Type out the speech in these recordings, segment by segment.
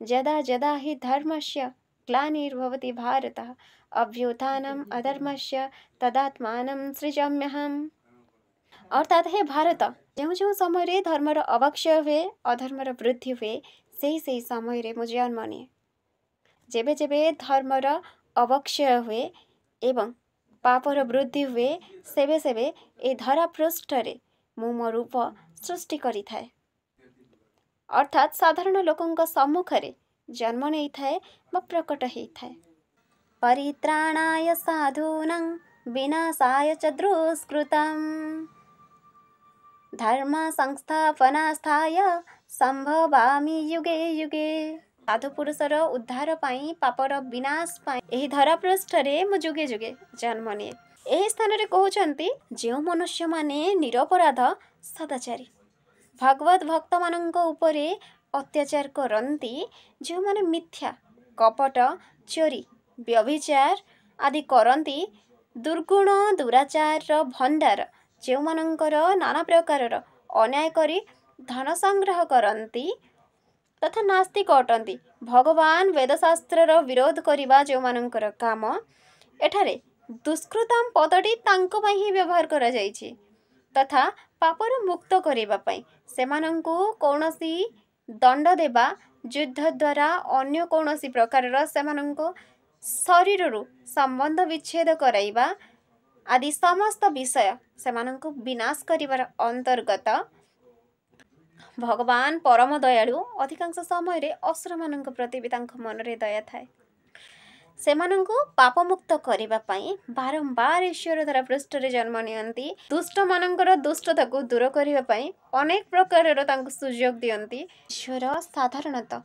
यदा यदा हि धर्मस्य ग्लानिर्भवति भारत अभ्युत्थानम् अधर्मस्य तदात्मानं सृजाम्यहम्। अर्थात हे भारत जो जो समय धर्मर अवक्षय हुए अधर्मर वृद्धि हुए से समय मु जन्म निए। जेबे जेबे धर्मर अवक्षय हुए एवं पापर वृद्धि हुए सेबे सेबे ए धरा पृष्ठरे मु मो रूप सृष्टि करि थाए। अर्थात साधारण लोकंक सम्मुखरे जन्म नहीं थाए व प्रकट ही थाए। परित्राणाय साधूनां विनाशाय च दुष्कृतम् धर्म संस्थापनास्थाय संभवामि युगे युगे। साधु पुरुषर उद्धार पाई पापर विनाश पाई एही धरा पृष्ठरे मु जुगे जुगे जन्म निए। एही स्थान रे कहउचंती जो मनुष्य माने निरपराध सदाचारी भगवत भक्त मानंक उपरे अत्याचार करती, जो माने मिथ्या कपट चोरी व्यभिचार आदि करती, दुर्गुण दुराचार भंडार जो मानंकर नाना प्रकार अन्याय करी धन संग्रह करती तथा नास्तिक अटंती, भगवान वेदशास्त्र विरोध करिबा जो मानंकर काम एठारे दुष्कृतम पदटी तांको पई ही व्यवहार करा जायछि तथा पापर मुक्त करिबा पई सेमानंकु कौनसी दंड देबा युद्ध द्वारा अन्य कौनसी प्रकार सेमानंको शरीररु संबंध विच्छेद कराइबा आदि समस्त विषय सेमानंकु विनाश करिबार अंतर्गत भगवान परम दयालु अधिकांश समय रे असुर मानंक प्रति भी तांक मनरे दया थाए। सेमानंकु पाप मुक्त करिबा पई बारंबार ईश्वर धरा पृष्ठ रे जन्म नियंती। दुष्ट मानंकर दुष्टता को दूर करिबा पई अनेक प्रकार तांक सुयोग दियंती। ईश्वर साधारणतः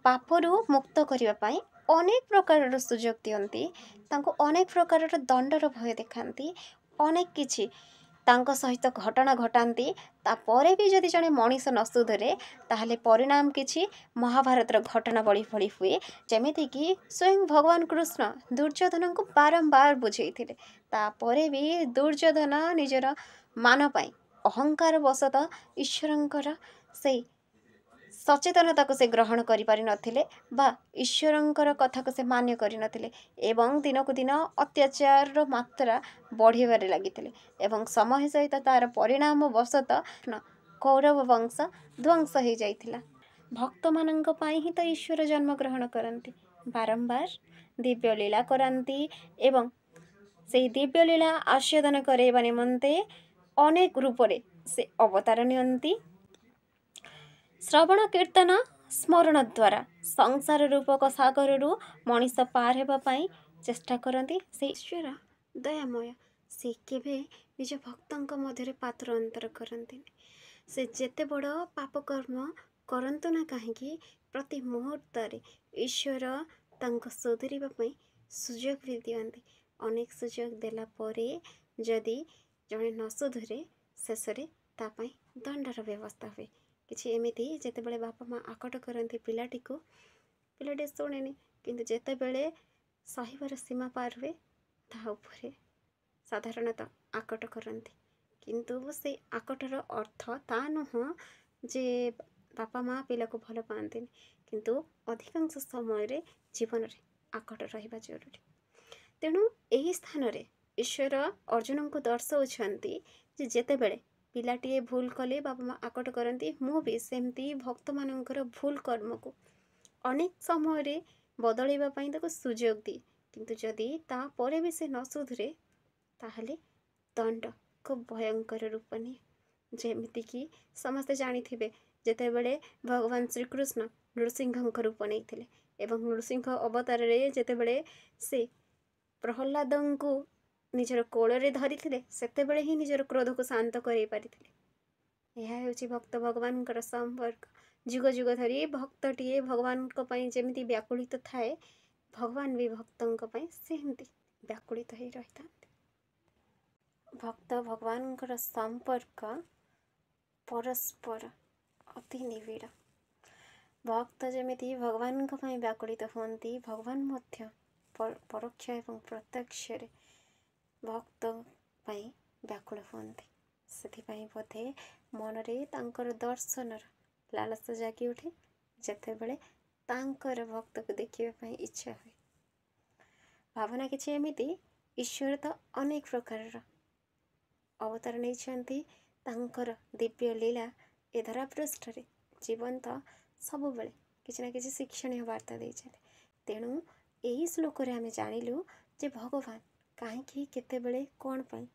पापरु मुक्त करिबा पई अनेक प्रकार सुयोग दियंती, तांको अनेक प्रकार दंडर भय देखांती, अनेक किछि तांको सहित घटना घटांती। तापरे भी जदि जने मनीष न सुधरे ताहले परिणाम किछि महाभारतर घटना बड़ी बड़ी हुए। जेमिति कि स्वयं भगवान कृष्ण दुर्योधन को बारंबार बुझेइथिले, तापरे भी दुर्योधन निजर मान पाई अहंकार वशत ईश्वरंकर से सचेतनता को से ग्रहण करि पारि नथिले बा ईश्वरंकर कथा को से मान्य करि नथिले एवं दिनकु दिन अत्याचार रो मात्रा बढ़िबारे लागिथिले एवं समय सहित तार परिणाम वशत कौरव वंश ध्वंस हो जाइथिला। भक्त मानंक पाई ही तो ईश्वर जन्म ग्रहण करंती, बारंबार दिव्य लीला करांती एवं से दिव्य लीला आस्वादन करेबा निमंते अनेक रूपरे से अवतार नियंती। श्रवण कीर्तन स्मरण द्वारा संसार रूपक सागर मनीष पार हेबा पाई चेष्टा करती। से ईश्वर दयामय, से केबे निज भक्तंक मध्य पात्र अंतर करती। से जेते बड़ पाप कर्म करंतु ना कहीं प्रति मुहूर्त ईश्वर तांको सुधरिबा पई सुयोग भी दियंती। अनेक सुयोग देला परे जदि जणे न सुधरे शेषरे ता पई दंडर व्यवस्था हुए। किछि एमिति जेतेबेले बापा माँ आकट करती पिलाटी को, पिलाटी शुणेनि किंतु जेतेबेले सहीबार सीमा पार हुए ता उपरे साधारणतः आकट करती। किंतु से आकटर अर्थ ता नुह जे बापा माँ पिला को भल पाती, किंतु अधिकांश समय रे जीवन रे आकट रहिबा जरूरी। तेणु एही स्थान रे ईश्वर अर्जुन को दर्शाउछंती जे जेतेबेले पिलाटीए भूल कले बापा माँ आकट करती, मु भी सेमती भक्त मानकर भूल कर्म को अनेक समय रे बदलैबा पई ताको सुयोग दी। किंतु जदि ता परे भी से न सुधरे ताहले दंड को भयंकर रूप निये। जेमिति कि समस्ते जानिथिबे जेतेबेले भगवान श्रीकृष्ण नृसिंह रूप नैथिले एवं नृसिंह अवतार रे जेतेबेले से प्रहलादं को निजर कोଳରେ धरिथिले सेतेबेले ही निजर क्रोध को शांत करै पारिथिले। यह हेउछि भक्त भगवान संपर्क। जुग जुग धरी भक्तटीए भगवान पई जेमिति व्याकुलित थाए, भगवान भी भक्तंक पई सेमति व्याकुलित ही रहिथांते। भक्त भगवान संपर्क परस्पर अति निविड़। भक्त जेमिति भगवान पई व्याकुलित होती, भगवान मध्य परोक्ष एवं प्रत्यक्ष भक्त पाई व्याकुल होती। सेथिपाई बोधे मनरे तांकर दर्शनर लालसा जागी उठे जेतेबेले ତାଙ୍କର ଭକ୍ତକୁ ଦେଖିବା ପାଇଁ ଇଚ୍ଛା ହୁଏ। ଭାବନା କିଛି ଏମିତି, ଈଶ୍ୱର ତ ଅନେକ ପ୍ରକାରର ଅବତାର ନେଇଛନ୍ତି। ତାଙ୍କର ଦିବ୍ୟ ଲୀଳା ଏ ଧରା ପୃଷ୍ଠରେ ଜୀବନ୍ତ ସବୁବେଳେ କିଛି ନା କିଛି ଶିକ୍ଷଣୀୟ ବାର୍ତ୍ତା ଦେଇଛନ୍ତି। ତେଣୁ ଏହି ଶ୍ଲୋକରେ ଆମେ ଜାଣିଲୁ ଯେ ଭଗବାନ କାହିଁକି, କେତେବେଳେ, କ'ଣ ପାଇଁ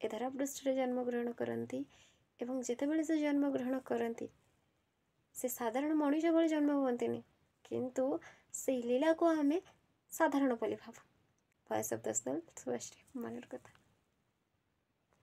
ଏ ଧରା ପୃଷ୍ଠରେ ଜନ୍ମଗ୍ରହଣ କରନ୍ତି ଏବଂ ଯେତେବେଳେ ସେ ଜନ୍ମଗ୍ରହଣ କରନ୍ତି ସେ ସାଧାରଣ ମଣିଷ ଭଳି ଜନ୍ମ ହୁଅନ୍ତିନି, କିନ୍ତୁ ସେଇ ଲୀଳାକୁ ଆମେ ସାଧାରଣ ବୋଲି ଭାବୁ। Voice of the soul, Subhashree ମନର କଥା।